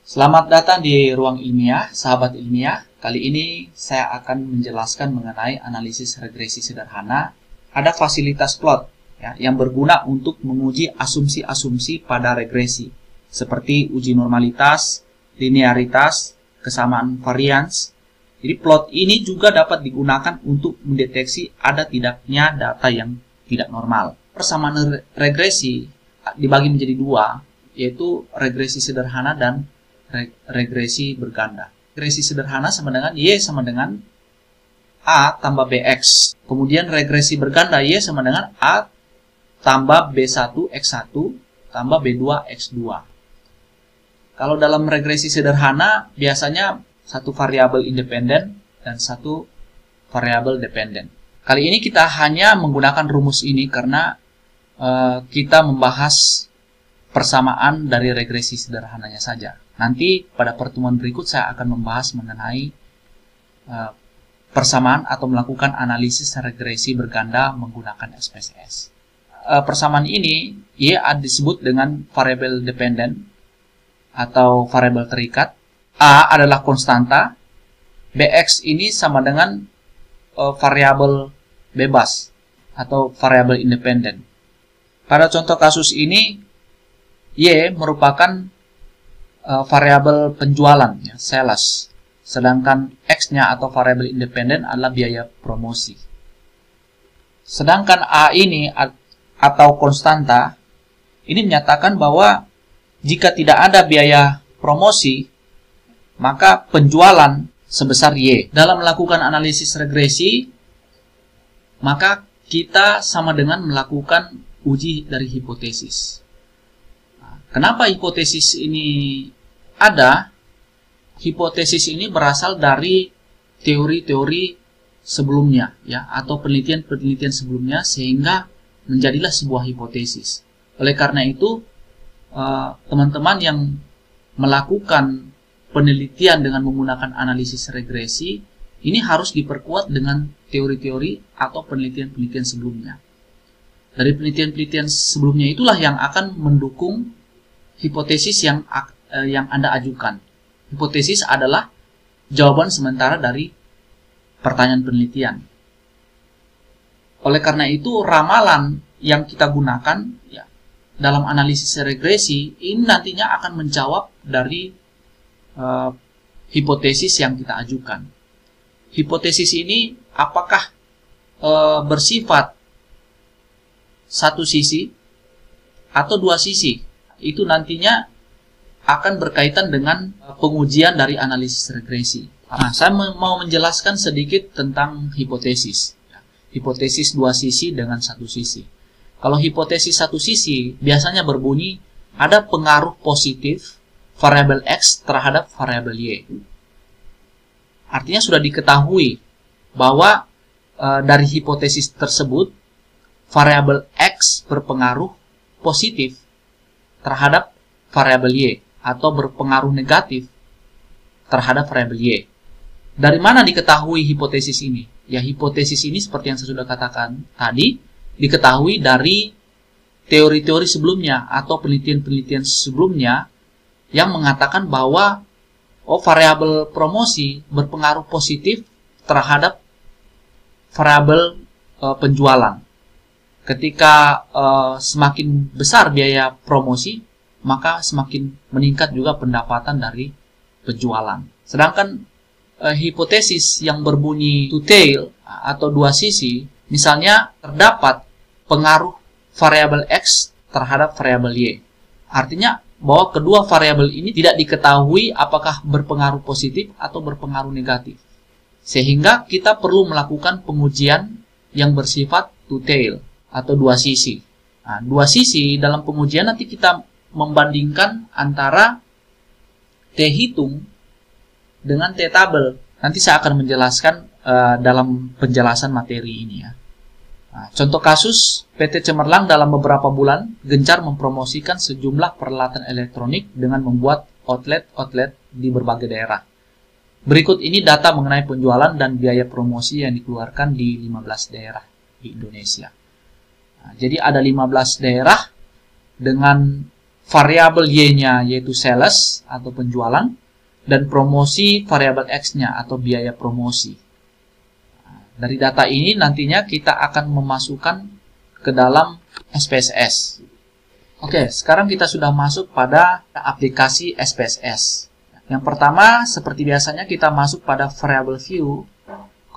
Selamat datang di Ruang Ilmiah, sahabat ilmiah. Kali ini saya akan menjelaskan mengenai analisis regresi sederhana. Ada fasilitas plot yang berguna untuk menguji asumsi-asumsi pada regresi, seperti uji normalitas, linearitas, kesamaan varians. Jadi plot ini juga dapat digunakan untuk mendeteksi ada tidaknya data yang tidak normal. Persamaan regresi dibagi menjadi dua, yaitu regresi sederhana dan regresi berganda. Regresi sederhana sama dengan Y sama dengan A tambah BX. Kemudian regresi berganda Y sama dengan A tambah B1X1 tambah B2X2. Kalau dalam regresi sederhana biasanya satu variabel independen dan satu variabel dependen. Kali ini kita hanya menggunakan rumus ini karena kita membahas persamaan dari regresi sederhananya saja. Nanti pada pertemuan berikut saya akan membahas mengenai persamaan atau melakukan analisis regresi berganda menggunakan SPSS. Persamaan ini disebut dengan variabel dependen atau variabel terikat. A adalah konstanta, BX ini sama dengan variabel bebas atau variabel independen. Pada contoh kasus ini, Y merupakan variabel penjualan, sales, sedangkan X-nya atau variabel independen adalah biaya promosi. Sedangkan A ini atau konstanta ini menyatakan bahwa jika tidak ada biaya promosi, maka penjualan sebesar Y. Dalam melakukan analisis regresi, maka kita sama dengan melakukan uji dari hipotesis. Kenapa hipotesis ini ada? Hipotesis ini berasal dari teori-teori sebelumnya, atau penelitian-penelitian sebelumnya, sehingga menjadilah sebuah hipotesis. Oleh karena itu, teman-teman yang melakukan penelitian dengan menggunakan analisis regresi ini harus diperkuat dengan teori-teori atau penelitian-penelitian sebelumnya. Dari penelitian-penelitian sebelumnya itulah yang akan mendukung hipotesis yang Anda ajukan. Hipotesis adalah jawaban sementara dari pertanyaan penelitian. Oleh karena itu, ramalan yang kita gunakan dalam analisis regresi ini nantinya akan menjawab dari hipotesis yang kita ajukan. Hipotesis ini apakah bersifat satu sisi atau dua sisi? Itu nantinya akan berkaitan dengan pengujian dari analisis regresi. Nah, saya mau menjelaskan sedikit tentang hipotesis. Hipotesis dua sisi dengan satu sisi. Kalau hipotesis satu sisi biasanya berbunyi ada pengaruh positif variabel X terhadap variabel Y. Artinya sudah diketahui bahwa dari hipotesis tersebut variabel X berpengaruh positif terhadap variabel Y atau berpengaruh negatif terhadap variabel Y. Dari mana diketahui hipotesis ini? Ya, hipotesis ini seperti yang saya sudah katakan tadi, diketahui dari teori-teori sebelumnya atau penelitian-penelitian sebelumnya yang mengatakan bahwa variabel promosi berpengaruh positif terhadap variabel penjualan. Ketika semakin besar biaya promosi, maka semakin meningkat juga pendapatan dari penjualan. Sedangkan hipotesis yang berbunyi two tail atau dua sisi, misalnya terdapat pengaruh variabel X terhadap variabel Y. Artinya bahwa kedua variabel ini tidak diketahui apakah berpengaruh positif atau berpengaruh negatif. Sehingga kita perlu melakukan pengujian yang bersifat two tail atau dua sisi. Nah, dua sisi dalam pengujian nanti kita membandingkan antara T hitung dengan T tabel. Nanti saya akan menjelaskan dalam penjelasan materi ini ya. Nah, contoh kasus, PT Cemerlang dalam beberapa bulan gencar mempromosikan sejumlah peralatan elektronik dengan membuat outlet-outlet di berbagai daerah. Berikut ini data mengenai penjualan dan biaya promosi yang dikeluarkan di 15 daerah di Indonesia. Nah, jadi ada 15 daerah dengan variabel Y-nya yaitu sales atau penjualan, dan promosi variabel X-nya atau biaya promosi. Dari data ini nantinya kita akan memasukkan ke dalam SPSS. Oke, sekarang kita sudah masuk pada aplikasi SPSS. Yang pertama, seperti biasanya kita masuk pada variable view,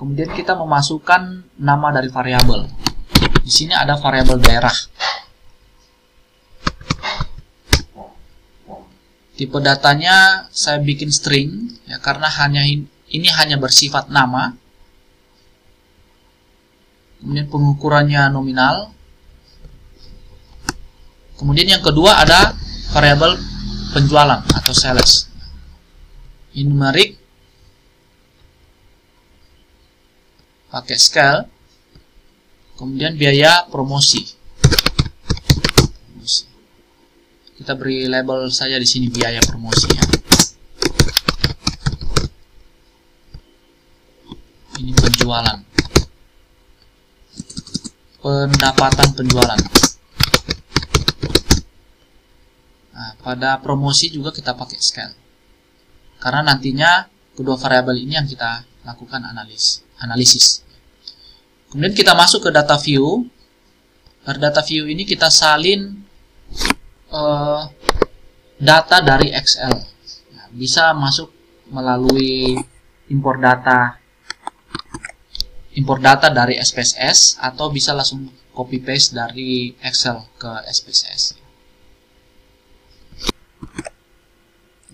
kemudian kita memasukkan nama dari variabel. Di sini ada variabel daerah. Tipe datanya saya bikin string ya, karena ini hanya bersifat nama. Kemudian pengukurannya nominal. Kemudian yang kedua ada variabel penjualan atau sales. Numeric pakai scale. Kemudian biaya promosi. Kita beri label saja di sini biaya promosi ya. Ini penjualan. Pendapatan penjualan. Nah, pada promosi juga kita pakai scale. Karena nantinya kedua variabel ini yang kita lakukan analisis. Kemudian kita masuk ke data view. Dari data view ini kita salin data dari Excel. Bisa masuk melalui import data dari SPSS atau bisa langsung copy paste dari Excel ke SPSS.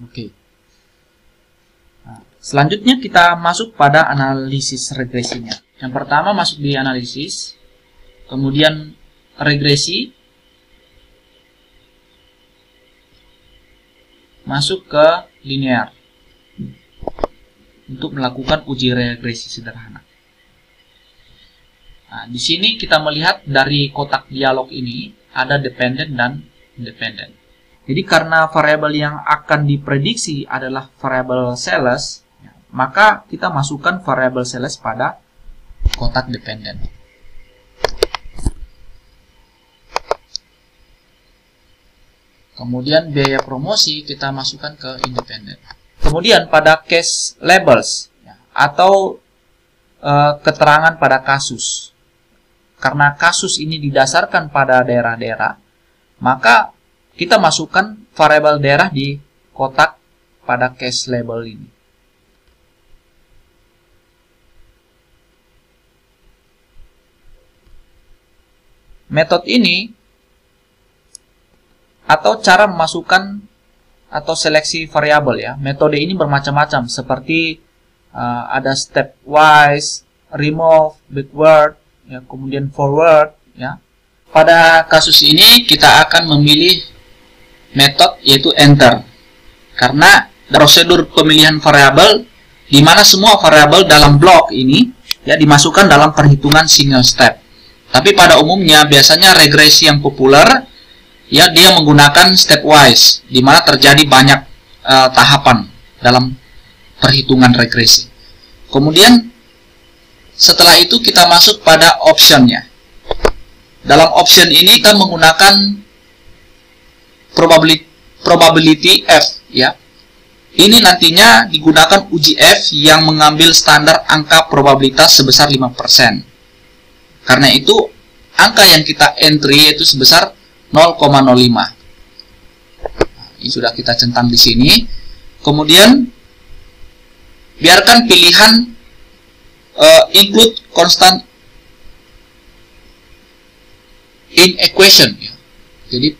Oke. Nah, selanjutnya kita masuk pada analisis regresinya. Yang pertama masuk di analisis, kemudian regresi, masuk ke linear untuk melakukan uji regresi sederhana. Nah, di sini kita melihat dari kotak dialog ini ada dependent dan independent. Jadi karena variabel yang akan diprediksi adalah variabel sales, maka kita masukkan variabel sales pada kotak dependent. Kemudian biaya promosi kita masukkan ke independent. Kemudian pada case labels atau keterangan pada kasus. Karena kasus ini didasarkan pada daerah-daerah, maka kita masukkan variabel daerah di kotak pada case label ini. Metode ini atau cara memasukkan atau seleksi variabel ya. Metode ini bermacam-macam seperti ada stepwise, remove, backward, ya, kemudian forward ya. Pada kasus ini kita akan memilih metode yaitu enter. Karena prosedur pemilihan variabel di mana semua variabel dalam blok ini ya dimasukkan dalam perhitungan single step. Tapi pada umumnya biasanya regresi yang populer ya dia menggunakan stepwise, di mana terjadi banyak tahapan dalam perhitungan regresi. Kemudian setelah itu kita masuk pada optionnya. Dalam option ini kita menggunakan probability F ya. Ini nantinya digunakan uji F yang mengambil standar angka probabilitas sebesar 5%. Karena itu angka yang kita entry yaitu sebesar 0,05. Ini sudah kita centang di sini. Kemudian biarkan pilihan include constant in equation. Jadi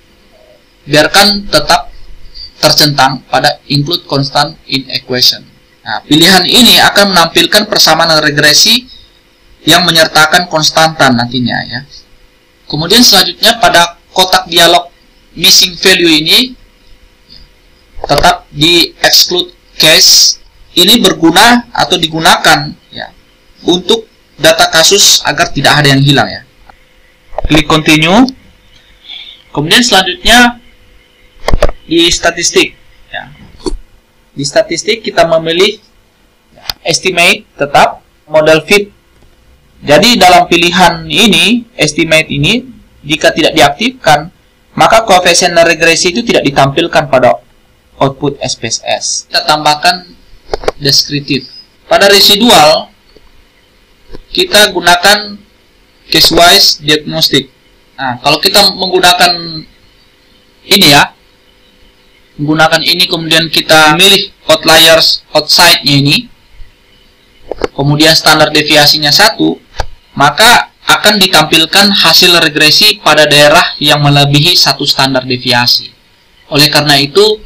biarkan tetap tercentang pada include constant in equation. Nah, pilihan ini akan menampilkan persamaan regresi yang menyertakan konstantan nantinya ya. Kemudian selanjutnya pada kotak dialog missing value ini tetap di exclude case. Ini berguna atau digunakan ya untuk data kasus agar tidak ada yang hilang ya. Klik continue. Kemudian selanjutnya di statistik ya. Di statistik kita memilih estimate tetap, model fit. Jadi dalam pilihan ini estimate ini jika tidak diaktifkan maka koefisien regresi itu tidak ditampilkan pada output SPSS. Kita tambahkan deskriptif. Pada residual, kita gunakan case-wise diagnostic. Nah, kalau kita menggunakan ini ya, menggunakan ini kemudian kita milih outliers outside-nya ini, kemudian standar deviasinya 1, maka akan ditampilkan hasil regresi pada daerah yang melebihi 1 standar deviasi. Oleh karena itu,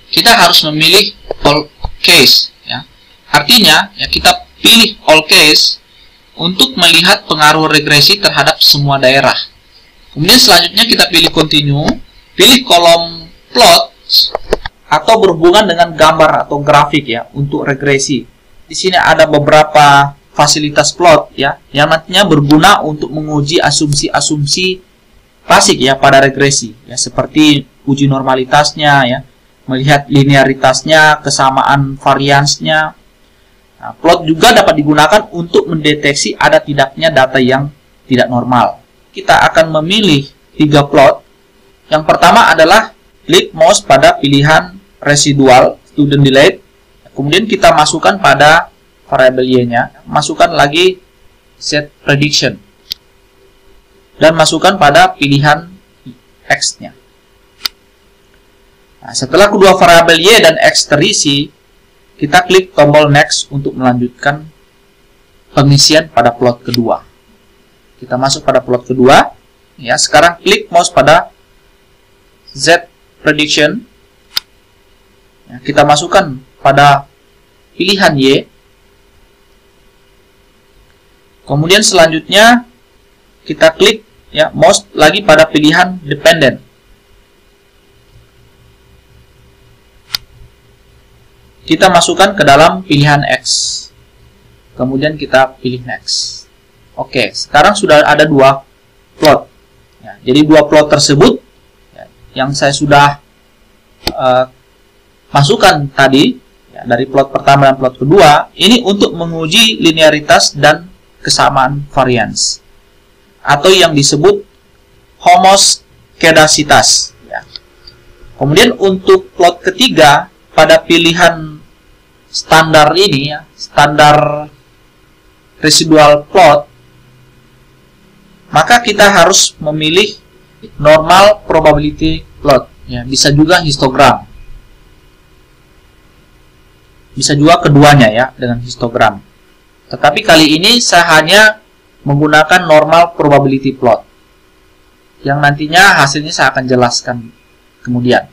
kita harus memilih all case. Ya. Artinya, ya, kita pilih all case untuk melihat pengaruh regresi terhadap semua daerah. Kemudian selanjutnya kita pilih continue, pilih kolom plot atau berhubungan dengan gambar atau grafik ya untuk regresi. Di sini ada beberapa fasilitas plot ya yang nantinya berguna untuk menguji asumsi-asumsi klasik ya pada regresi ya, seperti uji normalitasnya ya, melihat linearitasnya, kesamaan variansnya. Nah, plot juga dapat digunakan untuk mendeteksi ada tidaknya data yang tidak normal. Kita akan memilih 3 plot. Yang pertama adalah klik mouse pada pilihan residual student delay. Kemudian kita masukkan pada variabel y-nya, masukkan lagi set prediction, dan masukkan pada pilihan x-nya. Nah, setelah kedua variabel y dan x terisi, kita klik tombol next untuk melanjutkan pengisian pada plot kedua. Kita masuk pada plot kedua. Ya, sekarang klik mouse pada z prediction. Ya, kita masukkan pada pilihan y. Kemudian selanjutnya kita klik ya mouse lagi pada pilihan dependent. Kita masukkan ke dalam pilihan X. Kemudian kita pilih next. Oke, sekarang sudah ada 2 plot. Ya, jadi 2 plot tersebut ya, yang saya sudah masukkan tadi ya, dari plot pertama dan plot kedua, ini untuk menguji linearitas dan kesamaan varians atau yang disebut homoskedasitas ya. Kemudian untuk plot ketiga pada pilihan standar ini ya, standar residual plot, maka kita harus memilih normal probability plot ya, bisa juga histogram. Bisa juga keduanya ya dengan histogram. Tetapi kali ini saya hanya menggunakan normal probability plot yang nantinya hasilnya saya akan jelaskan kemudian.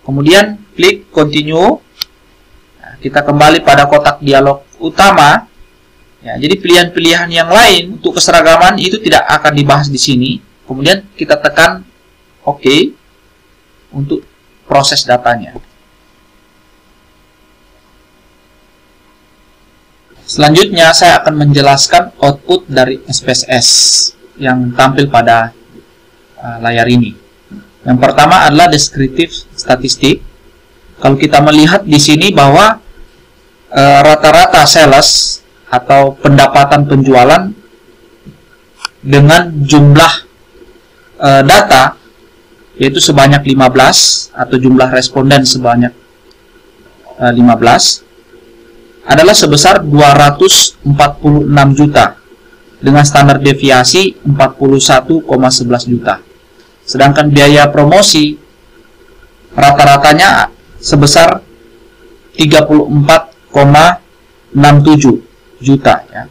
Kemudian klik continue. Nah, kita kembali pada kotak dialog utama. Ya, jadi pilihan-pilihan yang lain untuk keseragaman itu tidak akan dibahas di sini. Kemudian kita tekan OK untuk proses datanya. Selanjutnya saya akan menjelaskan output dari SPSS yang tampil pada layar ini. Yang pertama adalah deskriptif statistik. Kalau kita melihat di sini bahwa rata-rata sales atau pendapatan penjualan dengan jumlah data yaitu sebanyak 15 atau jumlah responden sebanyak 15 adalah sebesar 246 juta dengan standar deviasi 41,11 juta. Sedangkan biaya promosi rata-ratanya sebesar 34,67 juta ya,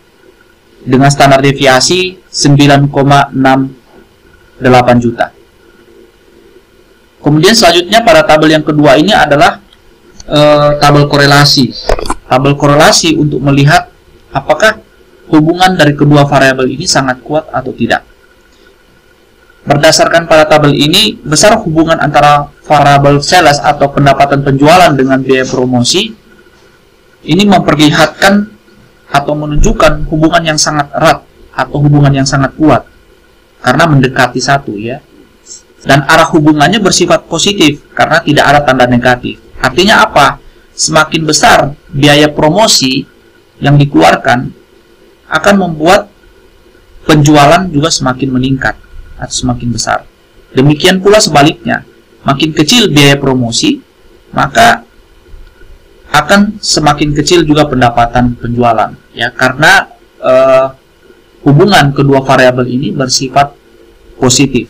dengan standar deviasi 9,68 juta. Kemudian selanjutnya pada tabel yang kedua ini adalah tabel korelasi. Tabel korelasi untuk melihat apakah hubungan dari kedua variabel ini sangat kuat atau tidak. Berdasarkan pada tabel ini, besar hubungan antara variabel sales atau pendapatan penjualan dengan biaya promosi ini memperlihatkan atau menunjukkan hubungan yang sangat erat atau hubungan yang sangat kuat karena mendekati 1 ya. Dan arah hubungannya bersifat positif karena tidak ada tanda negatif. Artinya apa? Semakin besar biaya promosi yang dikeluarkan akan membuat penjualan juga semakin meningkat atau semakin besar. Demikian pula sebaliknya, makin kecil biaya promosi, maka akan semakin kecil juga pendapatan penjualan, ya, karena hubungan kedua variabel ini bersifat positif,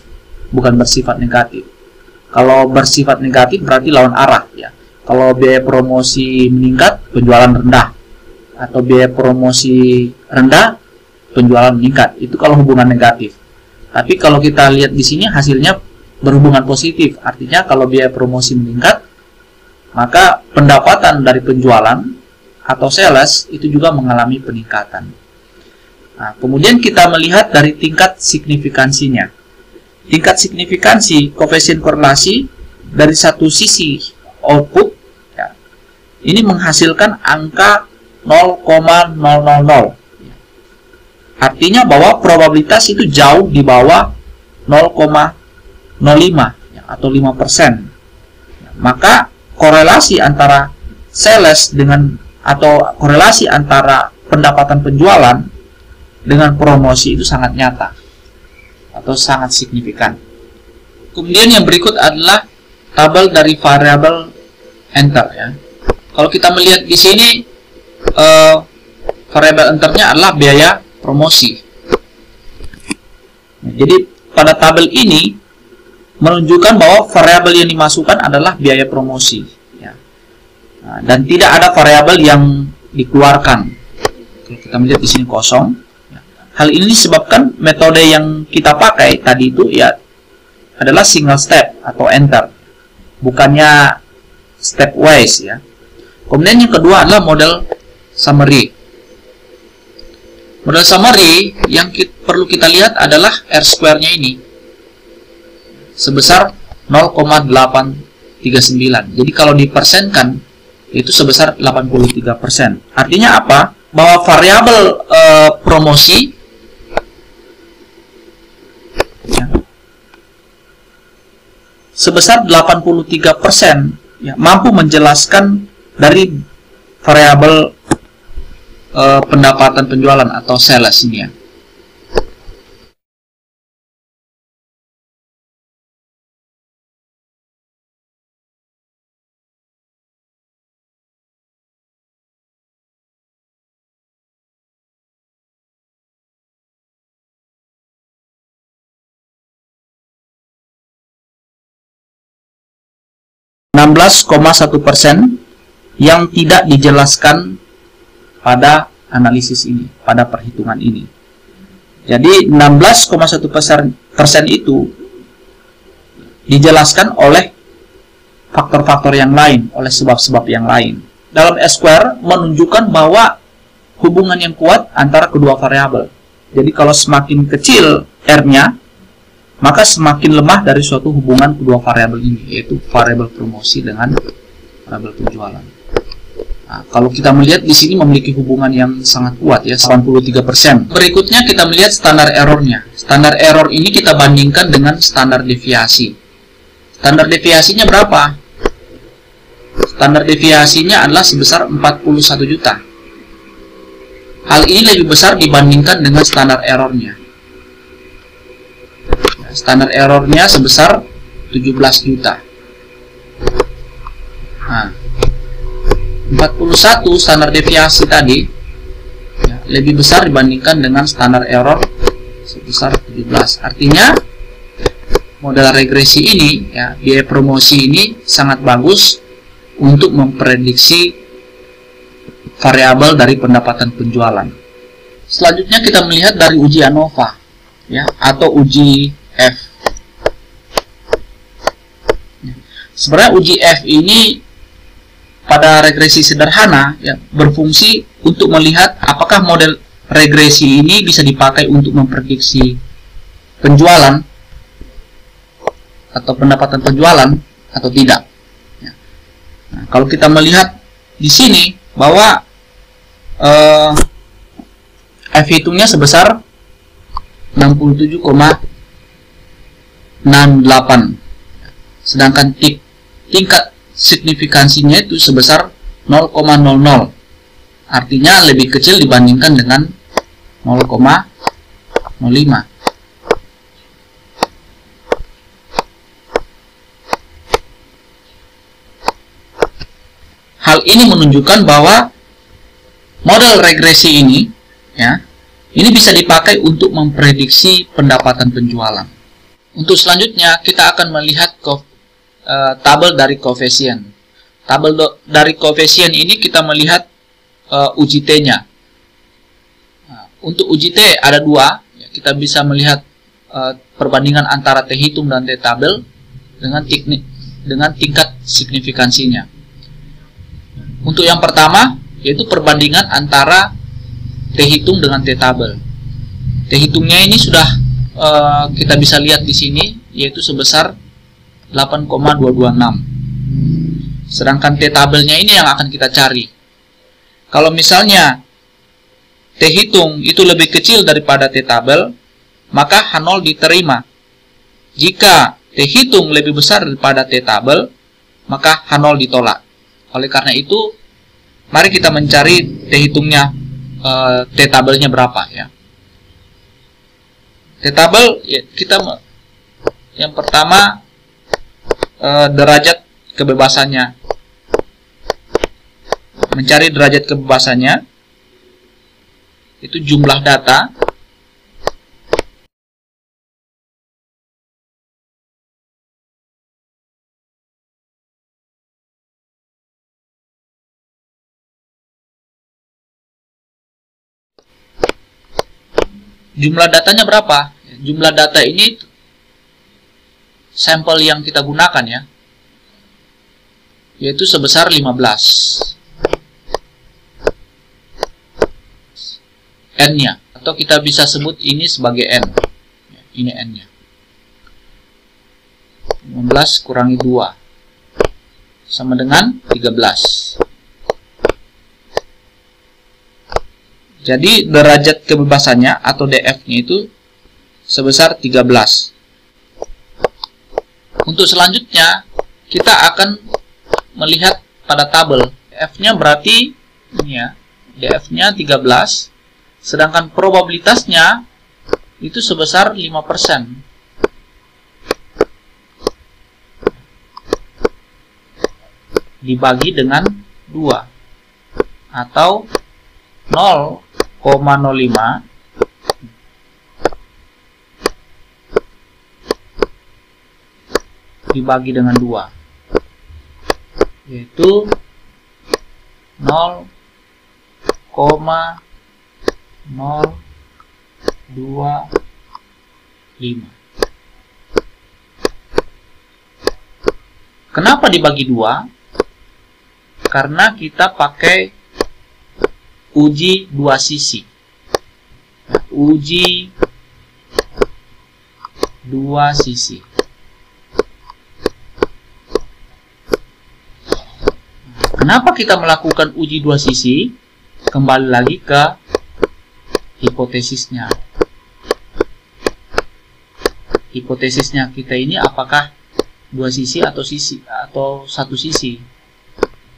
bukan bersifat negatif. Kalau bersifat negatif berarti lawan arah, ya. Kalau biaya promosi meningkat, penjualan rendah, atau biaya promosi rendah, penjualan meningkat. Itu kalau hubungan negatif. Tapi kalau kita lihat di sini hasilnya berhubungan positif, artinya kalau biaya promosi meningkat, maka pendapatan dari penjualan atau sales itu juga mengalami peningkatan. Nah, kemudian kita melihat dari tingkat signifikansinya. Tingkat signifikansi koefisien korelasi dari satu sisi output, ya, ini menghasilkan angka 0,000. Artinya bahwa probabilitas itu jauh di bawah 0,05, ya, atau 5%. Maka korelasi antara sales dengan, atau korelasi antara pendapatan penjualan dengan promosi itu sangat nyata atau sangat signifikan. Kemudian yang berikut adalah tabel dari variabel enter, ya. Kalau kita melihat di sini, variabel enternya adalah biaya promosi. Jadi pada tabel ini menunjukkan bahwa variabel yang dimasukkan adalah biaya promosi, ya. Nah, dan tidak ada variabel yang dikeluarkan. Kalau kita melihat di sini kosong. Hal ini disebabkan metode yang kita pakai tadi itu, ya, adalah single step atau enter, bukannya stepwise, ya. Kemudian yang kedua adalah model summary. Model summary yang perlu kita lihat adalah R-square-nya ini sebesar 0,839. Jadi kalau dipersenkan itu sebesar 83%. Artinya apa? Bahwa variabel promosi, ya, sebesar 83%, ya, mampu menjelaskan dari variabel pendapatan penjualan atau sales ini, ya. %16,1% yang tidak dijelaskan pada analisis ini, pada perhitungan ini. Jadi 16,1% itu dijelaskan oleh faktor-faktor yang lain, oleh sebab-sebab yang lain. Dalam S-square menunjukkan bahwa hubungan yang kuat antara kedua variabel. Jadi kalau semakin kecil R-nya, maka semakin lemah dari suatu hubungan kedua variabel ini, yaitu variabel promosi dengan variabel penjualan. Nah, kalau kita melihat di sini memiliki hubungan yang sangat kuat, ya, 83%. Berikutnya kita melihat standar errornya. Standar error ini kita bandingkan dengan standar deviasi. Standar deviasinya berapa? Standar deviasinya adalah sebesar 41 juta. Hal ini lebih besar dibandingkan dengan standar errornya. Standar errornya sebesar 17 juta. Nah, 41 standar deviasi tadi, ya, lebih besar dibandingkan dengan standar error sebesar 17. Artinya model regresi ini, ya, biaya promosi ini sangat bagus untuk memprediksi variabel dari pendapatan penjualan. Selanjutnya kita melihat dari uji ANOVA, ya, atau uji F. Sebenarnya uji F ini pada regresi sederhana, ya, berfungsi untuk melihat apakah model regresi ini bisa dipakai untuk memprediksi penjualan atau pendapatan penjualan atau tidak. Ya. Nah, kalau kita melihat di sini bahwa F hitungnya sebesar 67,68, sedangkan tingkat signifikansinya itu sebesar 0,00, artinya lebih kecil dibandingkan dengan 0,05. Hal ini menunjukkan bahwa model regresi ini, ya, ini bisa dipakai untuk memprediksi pendapatan penjualan. Untuk selanjutnya, kita akan melihat tabel dari koefisien. Tabel dari koefisien ini kita melihat UJT-nya. Nah, untuk UJT ada dua. Ya, kita bisa melihat perbandingan antara T hitung dan T tabel dengan tingkat signifikansinya. Untuk yang pertama, yaitu perbandingan antara T hitung dengan T tabel. T hitungnya ini sudah kita bisa lihat di sini, yaitu sebesar 8,226. Sedangkan T tabelnya ini yang akan kita cari. Kalau misalnya T hitung itu lebih kecil daripada T tabel, maka H0 diterima. Jika T hitung lebih besar daripada T tabel, maka H0 ditolak. Oleh karena itu, mari kita mencari T hitungnya, T tabelnya berapa, ya. T tabel, ya, kita yang pertama derajat kebebasannya. Mencari derajat kebebasannya itu jumlah data jumlah datanya berapa? Jumlah data ini sampel yang kita gunakan, ya, yaitu sebesar 15. N-nya, atau kita bisa sebut ini sebagai N. Ini N-nya. 15 kurangi 2 sama dengan 13. Jadi derajat kebebasannya atau DF-nya itu sebesar 13. Untuk selanjutnya, kita akan melihat pada tabel. F-nya berarti ini, ya, DF-nya 13, sedangkan probabilitasnya itu sebesar 5%. Dibagi dengan 2 atau 0,05 dibagi dengan 2, yaitu 0,025. Kenapa dibagi 2? Karena kita pakai uji dua sisi. Uji dua sisi. Kenapa kita melakukan uji dua sisi? Kembali lagi ke hipotesisnya. Hipotesisnya kita ini apakah dua sisi atau satu sisi?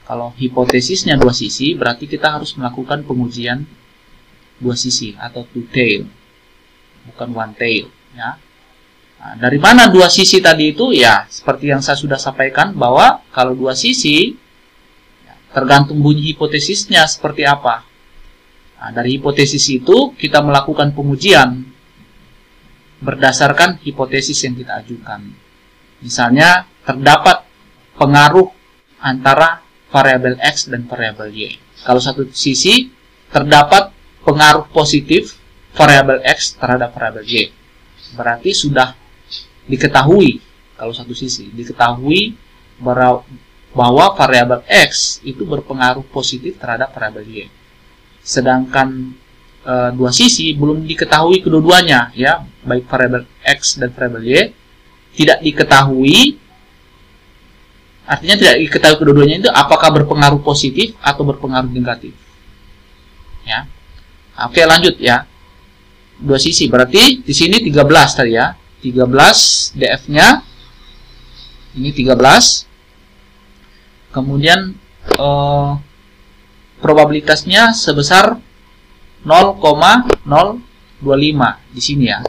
Kalau hipotesisnya dua sisi, berarti kita harus melakukan pengujian dua sisi atau two tail, bukan one tail, ya. Nah, dari mana dua sisi tadi itu? Ya, seperti yang saya sudah sampaikan bahwa kalau dua sisi, ya, tergantung bunyi hipotesisnya seperti apa. Nah, dari hipotesis itu kita melakukan pengujian berdasarkan hipotesis yang kita ajukan. Misalnya terdapat pengaruh antara variabel X dan variabel Y. Kalau satu sisi terdapat pengaruh positif variabel X terhadap variabel Y, berarti sudah diketahui, kalau satu sisi diketahui bahwa variabel X itu berpengaruh positif terhadap variabel Y. Sedangkan dua sisi belum diketahui kedua-duanya, ya, baik variabel X dan variabel Y tidak diketahui. Artinya tidak diketahui kedua-duanya itu apakah berpengaruh positif atau berpengaruh negatif. Ya. Oke, lanjut, ya. Dua sisi berarti di sini 13 tadi, ya. 13 DF-nya ini 13. Kemudian probabilitasnya sebesar 0,025 di sini, ya.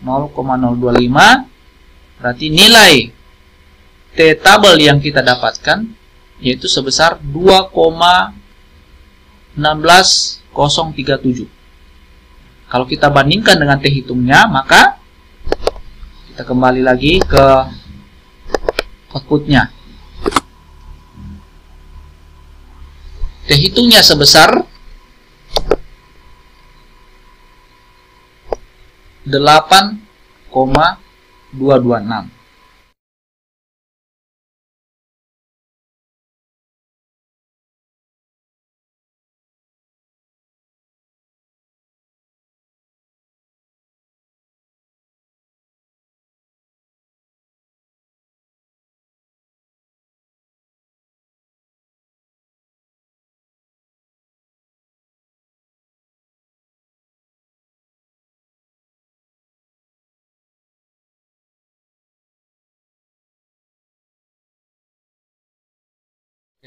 0,025 berarti nilai T tabel yang kita dapatkan yaitu sebesar 2,16037. Kalau kita bandingkan dengan T hitungnya, maka kita kembali lagi ke outputnya. T hitungnya sebesar 8,226.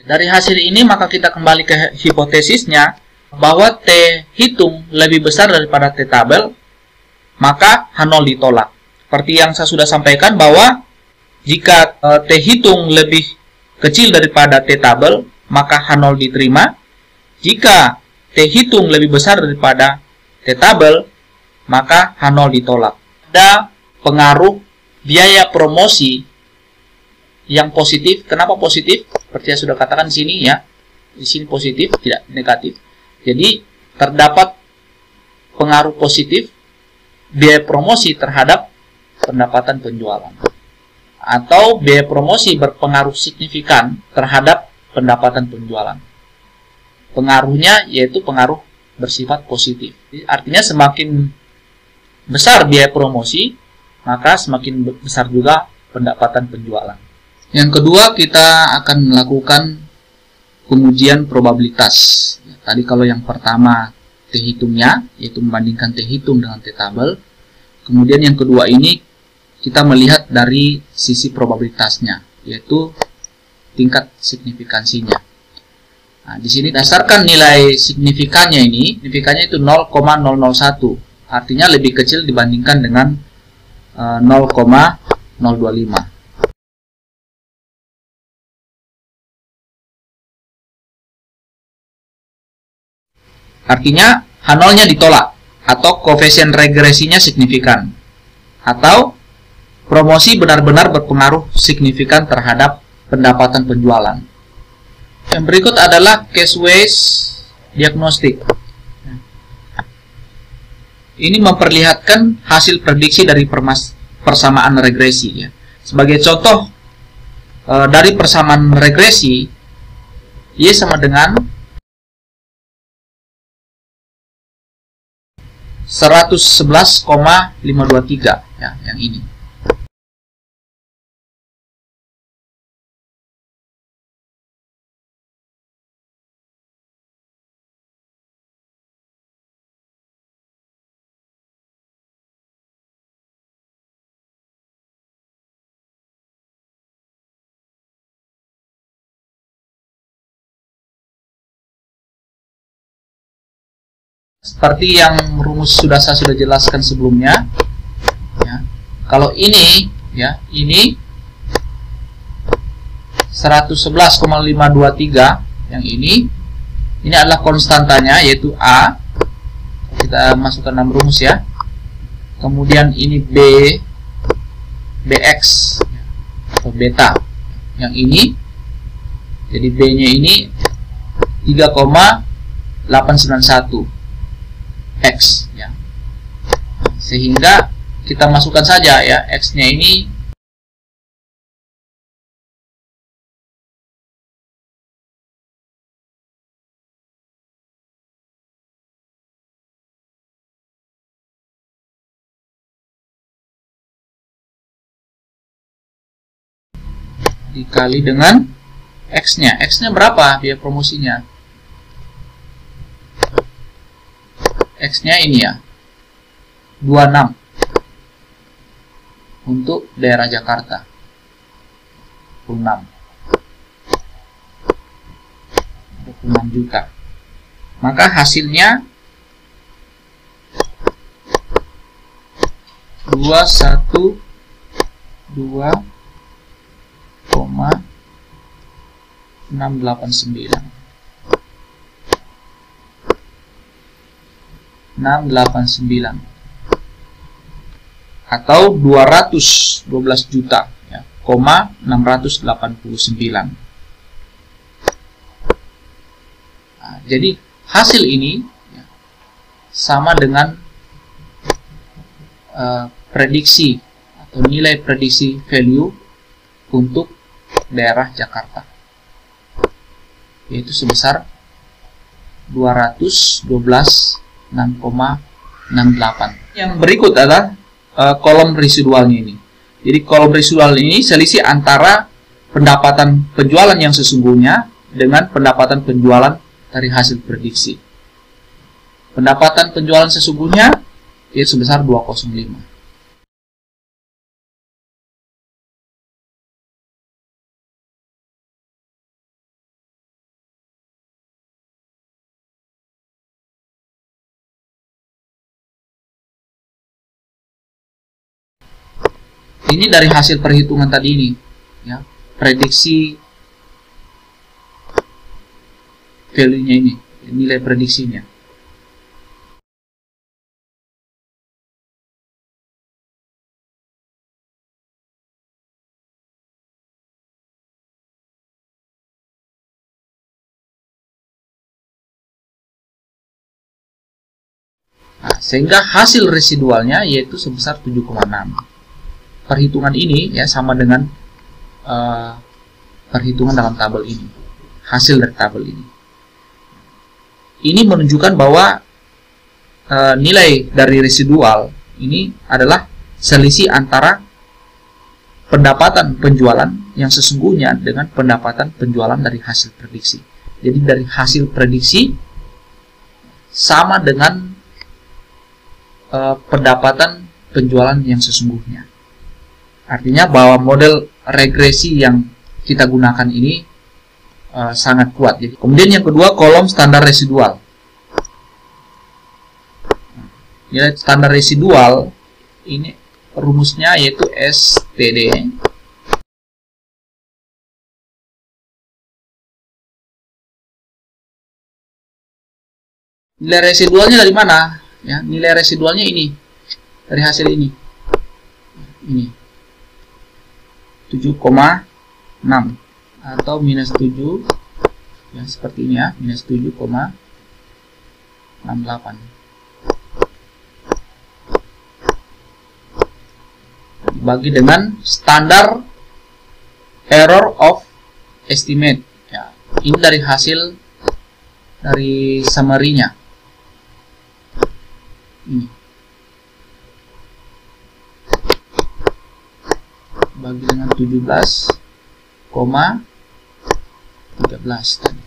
Dari hasil ini maka kita kembali ke hipotesisnya bahwa T hitung lebih besar daripada T tabel, maka H0 ditolak. Seperti yang saya sudah sampaikan bahwa jika T hitung lebih kecil daripada T tabel, maka H0 diterima. Jika T hitung lebih besar daripada T tabel, maka H0 ditolak. Ada pengaruh biaya promosi yang positif. Kenapa positif? Seperti yang sudah katakan di sini ya. Di sini positif, tidak negatif. Jadi terdapat pengaruh positif biaya promosi terhadap pendapatan penjualan. Atau biaya promosi berpengaruh signifikan terhadap pendapatan penjualan. Pengaruhnya yaitu pengaruh bersifat positif. Artinya semakin besar biaya promosi, maka semakin besar juga pendapatan penjualan. Yang kedua, kita akan melakukan pengujian probabilitas. Tadi kalau yang pertama T hitungnya, yaitu membandingkan T hitung dengan T tabel. Kemudian yang kedua ini kita melihat dari sisi probabilitasnya, yaitu tingkat signifikansinya. Nah, di sini berdasarkan nilai signifikannya ini, signifikannya itu 0,001, artinya lebih kecil dibandingkan dengan 0,025. Artinya H0-nya ditolak, atau koefisien regresinya signifikan, atau promosi benar-benar berpengaruh signifikan terhadap pendapatan penjualan. Yang berikut adalah case-wise diagnostik. Ini memperlihatkan hasil prediksi dari persamaan regresi. Ya. Sebagai contoh dari persamaan regresi, Y sama dengan 111,523 ya, yang ini. Seperti yang rumus saya sudah jelaskan sebelumnya, ya. Kalau ini, ya, ini 111,523, yang ini adalah konstantanya, yaitu A. Kita masukkan dalam rumus ya. Kemudian ini B, BX atau beta, yang ini. Jadi B-nya ini 3,891 X ya. Sehingga kita masukkan saja ya, X-nya ini dikali dengan X-nya. X-nya berapa biaya promosinya? X-nya ini ya, 26 untuk daerah Jakarta, 26 juta. Maka hasilnya 212,5 689. 689 atau 212 juta ya, 689. Nah, jadi hasil ini ya, sama dengan prediksi atau nilai prediksi value untuk daerah Jakarta, yaitu sebesar 212 6,68. Yang berikut adalah kolom residualnya ini. Jadi kolom residual ini selisih antara pendapatan penjualan yang sesungguhnya dengan pendapatan penjualan dari hasil prediksi. Pendapatan penjualan sesungguhnya yaitu sebesar 205. Ini dari hasil perhitungan tadi ini, ya, prediksi value-nya ini, nilai prediksinya. Nah, sehingga hasil residualnya yaitu sebesar 7,6. Perhitungan ini ya sama dengan perhitungan dalam tabel ini, hasil dari tabel ini. Ini menunjukkan bahwa nilai dari residual ini adalah selisih antara pendapatan penjualan yang sesungguhnya dengan pendapatan penjualan dari hasil prediksi. Jadi dari hasil prediksi sama dengan pendapatan penjualan yang sesungguhnya. Artinya bahwa model regresi yang kita gunakan ini sangat kuat. Jadi, kemudian yang kedua, kolom standar residual. Nilai standar residual ini rumusnya yaitu STD nilai residualnya dari mana? Ya, nilai residualnya ini dari hasil ini. Ini 7,6 atau minus 7 ya, seperti ini ya, minus 7,68 dibagi dengan standar error of estimate ya, ini dari hasil dari summary-nya ini bagi dengan 17,13 tadi.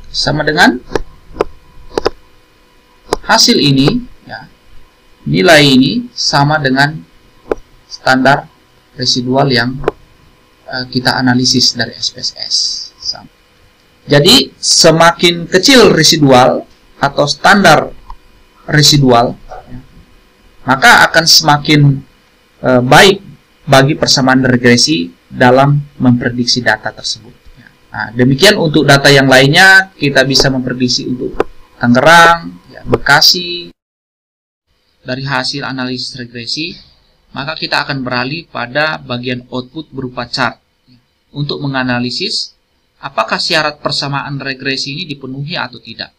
Sama dengan hasil ini ya, nilai ini sama dengan standar residual yang kita analisis dari SPSS. Jadi semakin kecil residual atau standar residual ya, maka akan semakin baik bagi persamaan regresi dalam memprediksi data tersebut. Nah, demikian untuk data yang lainnya kita bisa memprediksi untuk Tangerang, ya, Bekasi. Dari hasil analisis regresi, maka kita akan beralih pada bagian output berupa chart untuk menganalisis apakah syarat persamaan regresi ini dipenuhi atau tidak.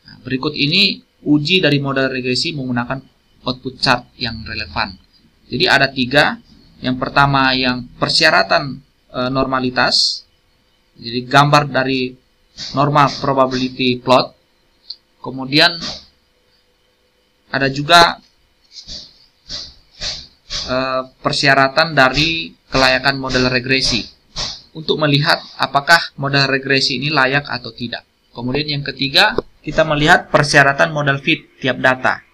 Nah, berikut ini uji dari model regresi menggunakan output chart yang relevan. Jadi ada 3. Yang pertama yang persyaratan normalitas. Jadi gambar dari normal probability plot. Kemudian ada juga persyaratan dari kelayakan model regresi untuk melihat apakah model regresi ini layak atau tidak. Kemudian yang ketiga, kita melihat persyaratan model fit tiap data.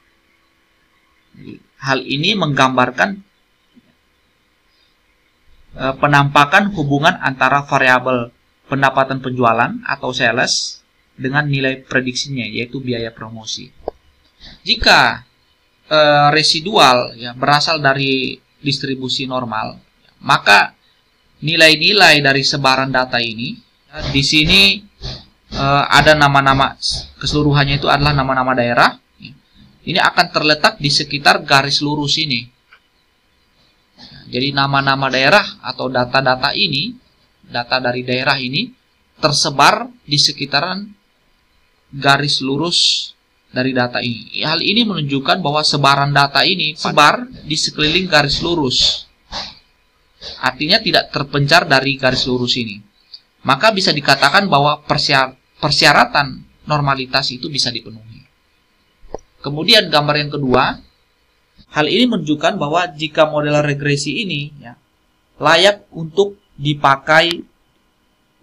Hal ini menggambarkan penampakan hubungan antara variabel pendapatan penjualan atau sales dengan nilai prediksinya, yaitu biaya promosi. Jika residual ya, berasal dari distribusi normal, maka nilai-nilai dari sebaran data ini. Di sini ada nama-nama, keseluruhannya itu adalah nama-nama daerah. Ini akan terletak di sekitar garis lurus ini. Jadi nama-nama daerah atau data-data ini, data dari daerah ini tersebar di sekitaran garis lurus dari data ini. Hal ini menunjukkan bahwa sebaran data ini sebar di sekeliling garis lurus. Artinya tidak terpencar dari garis lurus ini. Maka bisa dikatakan bahwa persyaratan normalitas itu bisa dipenuhi. Kemudian gambar yang kedua, hal ini menunjukkan bahwa jika model regresi ini layak untuk dipakai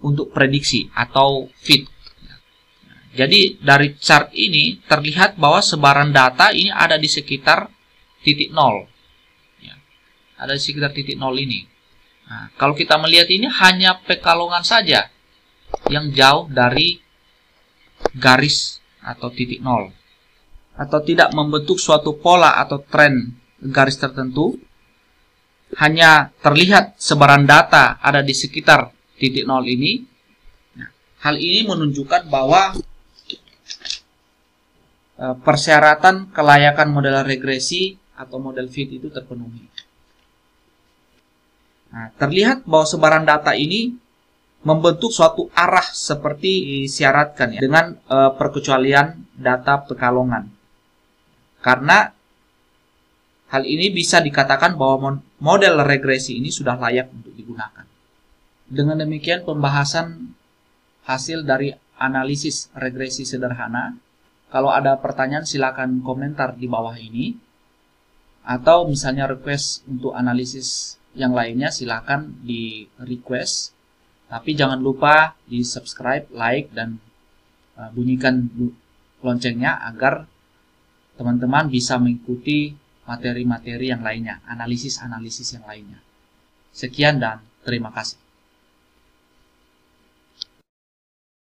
untuk prediksi atau fit. Jadi dari chart ini terlihat bahwa sebaran data ini ada di sekitar titik 0. Ada di sekitar titik 0 ini. Nah, kalau kita melihat ini hanya Pekalongan saja yang jauh dari garis atau titik 0. Atau tidak membentuk suatu pola atau tren garis tertentu. Hanya terlihat sebaran data ada di sekitar titik 0 ini. Nah, hal ini menunjukkan bahwa persyaratan kelayakan model regresi atau model fit itu terpenuhi. Nah, terlihat bahwa sebaran data ini membentuk suatu arah seperti disyaratkan dengan perkecualian data Pekalongan. Karena hal ini bisa dikatakan bahwa model regresi ini sudah layak untuk digunakan. Dengan demikian pembahasan hasil dari analisis regresi sederhana. Kalau ada pertanyaan silakan komentar di bawah ini. Atau misalnya request untuk analisis yang lainnya silakan di request. Tapi jangan lupa di subscribe, like, dan bunyikan loncengnya agar teman-teman bisa mengikuti materi-materi yang lainnya, analisis-analisis yang lainnya. Sekian dan terima kasih.